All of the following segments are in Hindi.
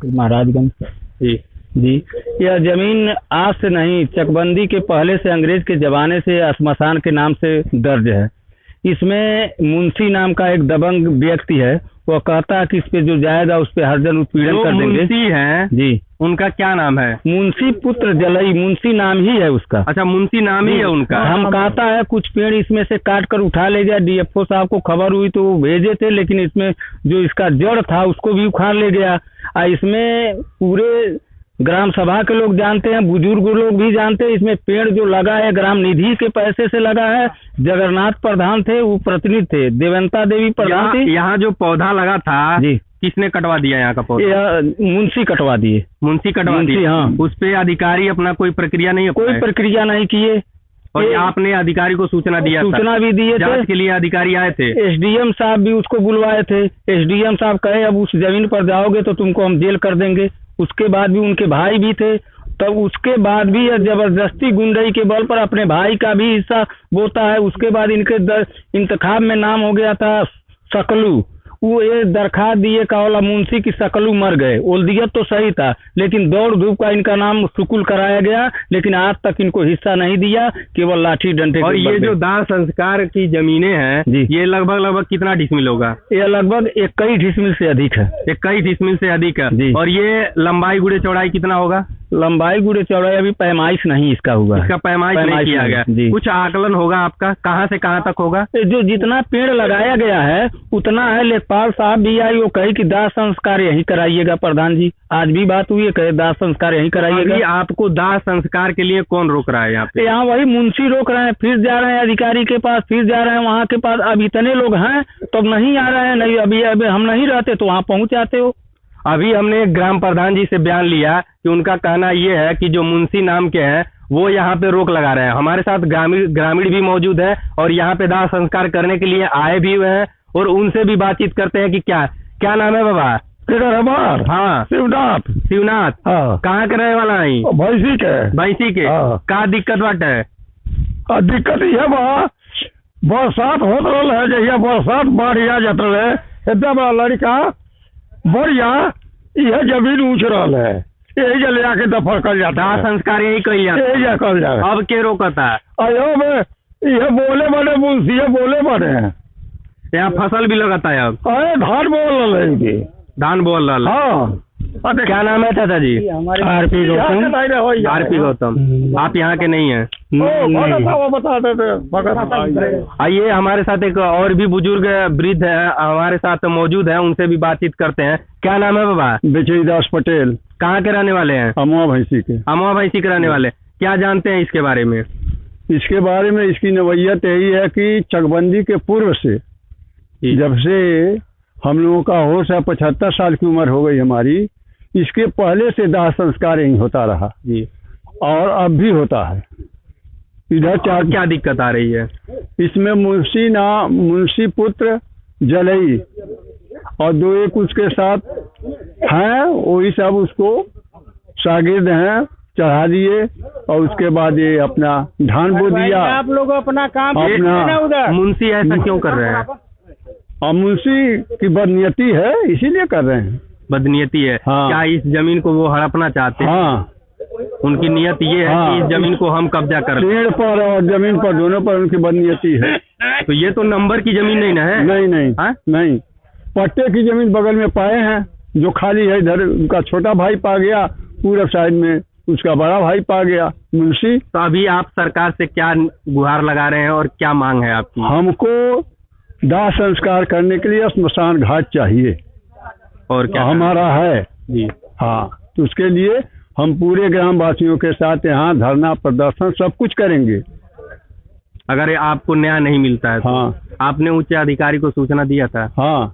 महाराजगंज। जी जी, यह जमीन आज से नहीं, चकबंदी के पहले से, अंग्रेज के जमाने से स्मशान के नाम से दर्ज है। इसमें मुंशी नाम का एक दबंग व्यक्ति है, वो कहता है कि इस पे जो जाएगा उस पे हरजन उत्पीड़न कर देंगे। मुंशी हैं जी, उनका क्या नाम है? मुंशी पुत्र जलई, मुंशी नाम ही है उसका। अच्छा, मुंशी नाम ही है उनका। हम कहता है कुछ पेड़ इसमें से काट कर उठा ले गया। डीएफओ साहब को खबर हुई तो वो भेजे थे, लेकिन इसमें जो इसका जड़ था उसको भी उखाड़ ले गया। इसमें पूरे ग्राम सभा के लोग जानते हैं, बुजुर्ग लोग भी जानते हैं। इसमें पेड़ जो लगा है ग्राम निधि के पैसे से लगा है। जगन्नाथ प्रधान थे, वो प्रतिनिधि थे, देवंता देवी प्रधान थी। यहाँ जो पौधा लगा था जी, किसने कटवा दिया यहाँ का पौधा? मुंशी कटवा दिए। मुंशी कटवा दिए? हाँ। उस पे अधिकारी अपना कोई प्रक्रिया नहीं, कोई प्रक्रिया नहीं किए। और आपने अधिकारी को सूचना दिया? सूचना भी दिए थे। जांच के लिए अधिकारी आए थे? एसडीएम साहब भी उसको बुलवाए थे। एसडीएम साहब कहे अब उस जमीन पर जाओगे तो तुमको हम जेल कर देंगे। उसके बाद भी उनके भाई भी थे, तब उसके बाद भी जबरदस्ती गुंडई के बल पर अपने भाई का भी हिस्सा बोता है। उसके बाद इनके इंतखाब में नाम हो गया था सकलू। वो ये दरखास्त दिए कावला मुंशी की सकलू मर गए। ओल्दियत तो सही था, लेकिन दौड़ धूप का इनका नाम सुकुल कराया गया, लेकिन आज तक इनको हिस्सा नहीं दिया, केवल लाठी डंडे। और ये जो दाह संस्कार की जमीनें हैं, ये लगभग कितना डिसमिल होगा? ये लगभग 21 डिसमिल से अधिक है। 21 डिसमिल से अधिक है। और ये लंबाई गुड़े चौड़ाई कितना होगा? लंबाई गुड़े चौड़ाई अभी पैमाइश नहीं इसका हुआ। इसका पैमाइश नहीं किया गया। कुछ आकलन होगा आपका, कहाँ से कहाँ तक होगा? जो जितना पेड़ लगाया गया है उतना है। लेखपाल साहब भी आई, वो कहे कि दाह संस्कार यही कराइएगा प्रधान जी। आज भी बात हुई है, कहे दाह संस्कार यही कराइएगा। आपको दाह संस्कार के लिए कौन रोक रहा है यहाँ पे? यहाँ वही मुंशी रोक रहे हैं। फिर जा रहे हैं अधिकारी के पास, फिर जा रहे हैं वहाँ के पास। अब इतने लोग हैं तो अब नहीं आ रहे हैं। नहीं, अभी हम नहीं रहते तो वहाँ पहुँच जाते हो। अभी हमने एक ग्राम प्रधान जी से बयान लिया कि उनका कहना ये है कि जो मुंशी नाम के हैं वो यहाँ पे रोक लगा रहे हैं। हमारे साथ ग्रामीण भी मौजूद है और यहाँ पे दाह संस्कार करने के लिए आए भी हुए हैं, और उनसे भी बातचीत करते हैं कि क्या नाम है बाबा? हाँ, शिवनाथ। कहाँ के रहे वाला है? भैंसी के। का दिक्कत बाटे? दिक्कत ये बा, बरसात होत रहा है, जहिया बरसात बाढ़ आ जात रहे, इतना बड़ा लड़का बढ़िया यह जमीन ऊंच रहा है, यही जल जाके दफा कर जाता है। संस्कार यही कही जाता। अब के रोकता है? अयो यह बोले बने मुंशी बोले बने। यहाँ फसल भी लगाता है अब? अरे धान बोल रहे, धान बोल रहा। हाँ, क्या नाम है चाचा जी? आरपी गौतम। आरपी गौतम। आप यहाँ के नहीं हैं? बता देते। आइए, हमारे साथ एक और भी बुजुर्ग वृद्ध है हमारे साथ मौजूद है, उनसे भी बातचीत करते हैं। क्या नाम है बाबा? बेचरीदास पटेल। कहाँ के रहने वाले हैं? अमवा भैंसी के। अमवा भैंसी के रहने वाले। क्या जानते हैं इसके बारे में? इसके बारे में इसकी नवैयत यही है कि चकबंदी के पूर्व से, जब से हम लोगों का होश है, 75 साल की उम्र हो गई हमारी, इसके पहले से दाह संस्कार यही होता रहा जी, और अब भी होता है। इधर क्या दिक्कत आ रही है इसमें? मुंशी पुत्र जलई और 2 एक उसके साथ हैं, वही सब उसको शागिर्द हैं, चढ़ा दिए। और उसके बाद ये अपना धान बो दिया। आप लोग अपना काम अपना मुंशी ऐसा क्यों कर रहे हैं? और मुंशी की बदनीयती है, इसीलिए कर रहे हैं। बदनीयती है? हाँ। क्या इस जमीन को वो हड़पना चाहते हैं? हाँ, उनकी नियत ये है कि इस जमीन को हम कब्जा कर लें। पेड़ पर और जमीन पर दोनों पर उनकी बदनीयती है। तो ये तो नंबर की जमीन नहीं ना है? नहीं, पट्टे की जमीन बगल में पाए हैं जो खाली है। इधर उनका छोटा भाई पा गया, पूरब साइड में उसका बड़ा भाई पा गया मुंशी। तो अभी आप सरकार से क्या गुहार लगा रहे हैं और क्या मांग है आपकी? हमको दाह संस्कार करने के लिए स्मशान घाट चाहिए, और क्या हमारा है जी। हाँ, तो उसके लिए हम पूरे ग्राम वासियों के साथ यहाँ धरना प्रदर्शन सब कुछ करेंगे अगर आपको न्याय नहीं मिलता है। हाँ। आपने उच्च अधिकारी को सूचना दिया था? हाँ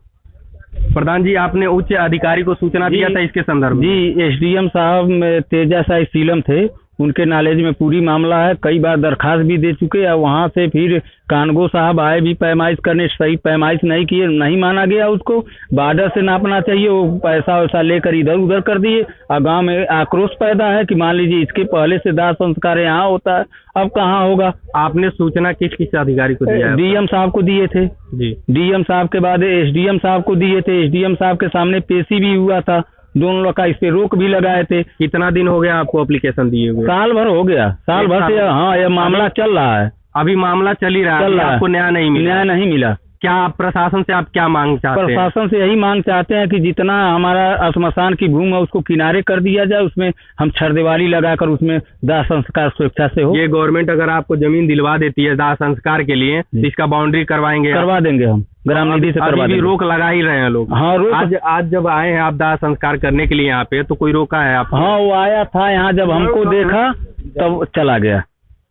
प्रधान जी, आपने उच्च अधिकारी को सूचना दिया था इसके संदर्भ में? जी, एसडीएम साहब तेजा साई सीलम थे, उनके नॉलेज में पूरी मामला है। कई बार दरखास्त भी दे चुके हैं। वहाँ से फिर कानगो साहब आए भी पैमाइश करने, सही पैमाइश नहीं किए, नहीं माना गया उसको। बॉर्डर से नापना चाहिए, वो पैसा वैसा लेकर इधर उधर कर दिए। और गांव में आक्रोश पैदा है कि मान लीजिए इसके पहले से दाह संस्कार यहाँ होता है, अब कहाँ होगा। आपने सूचना किस अधिकारी को दिया? डीएम साहब को दिए थे जी। डीएम साहब के बाद एसडीएम साहब को दिए थे। एसडीएम साहब के सामने पेशी भी हुआ था दोनों लोग का इस पे रोक भी लगाए थे। कितना दिन हो गया आपको एप्लीकेशन दिए हुए? साल भर हो गया, साल भर से हाँ ये मामला चल रहा है। अभी मामला चल ही रहा है, चल रहा है। आपको न्याय नहीं मिला? न्याय नहीं मिला। क्या आप प्रशासन से आप क्या मांग चाहते हैं? प्रशासन से यही मांग चाहते हैं कि जितना हमारा श्मशान की भूमि है उसको किनारे कर दिया जाए, उसमें हम छरदीवारी लगाकर उसमें दाह संस्कार स्वेच्छा से हो। ये गवर्नमेंट अगर आपको जमीन दिलवा देती है दाह संस्कार के लिए तो इसका बाउंड्री करवाएंगे? करवा देंगे हम, ग्राम निधि से करवा देंगे। रोक लगा ही रहे हैं लोग? हाँ रोक। आज जब आए हैं आप दाह संस्कार करने के लिए यहाँ पे, तो कोई रोका है आप? हाँ वो आया था यहाँ, जब हमको देखा तब चला गया।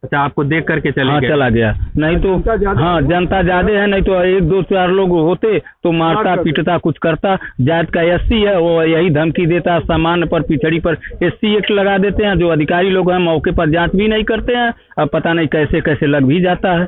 अच्छा, आपको देख करके चले हाँ गए? चला गया। नहीं तो हाँ जनता ज्यादा है, नहीं तो 1-2-4 लोग होते तो मारता पीटता कुछ करता। जात का SC है वो यही धमकी देता, सामान्य पर पिछड़ी पर SC एक्ट लगा देते हैं। जो अधिकारी लोग हैं मौके पर जांच भी नहीं करते हैं, अब पता नहीं कैसे कैसे लग भी जाता है।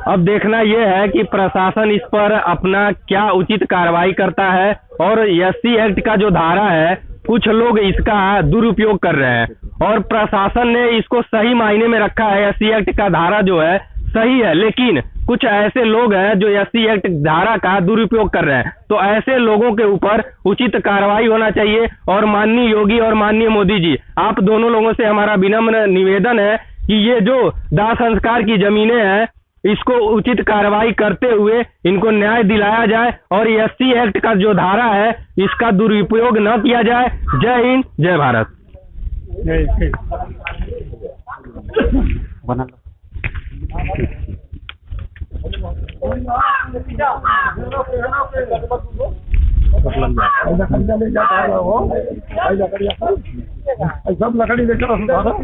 अब देखना यह है कि प्रशासन इस पर अपना क्या उचित कार्रवाई करता है। और SC एक्ट का जो धारा है, कुछ लोग इसका दुरुपयोग कर रहे हैं और प्रशासन ने इसको सही मायने में रखा है। SC एक्ट का धारा जो है सही है, लेकिन कुछ ऐसे लोग हैं जो SC एक्ट धारा का दुरुपयोग कर रहे हैं। तो ऐसे लोगों के ऊपर उचित कार्रवाई होना चाहिए। और माननीय योगी और माननीय मोदी जी, आप दोनों लोगों से हमारा विनम्र निवेदन है कि ये जो दाह संस्कार की जमीनें हैं इसको उचित कार्रवाई करते हुए इनको न्याय दिलाया जाए और SC एक्ट का जो धारा है इसका दुरुपयोग न किया जाए। जय हिंद, जय भारत। सब लकड़ी लेकर बहुत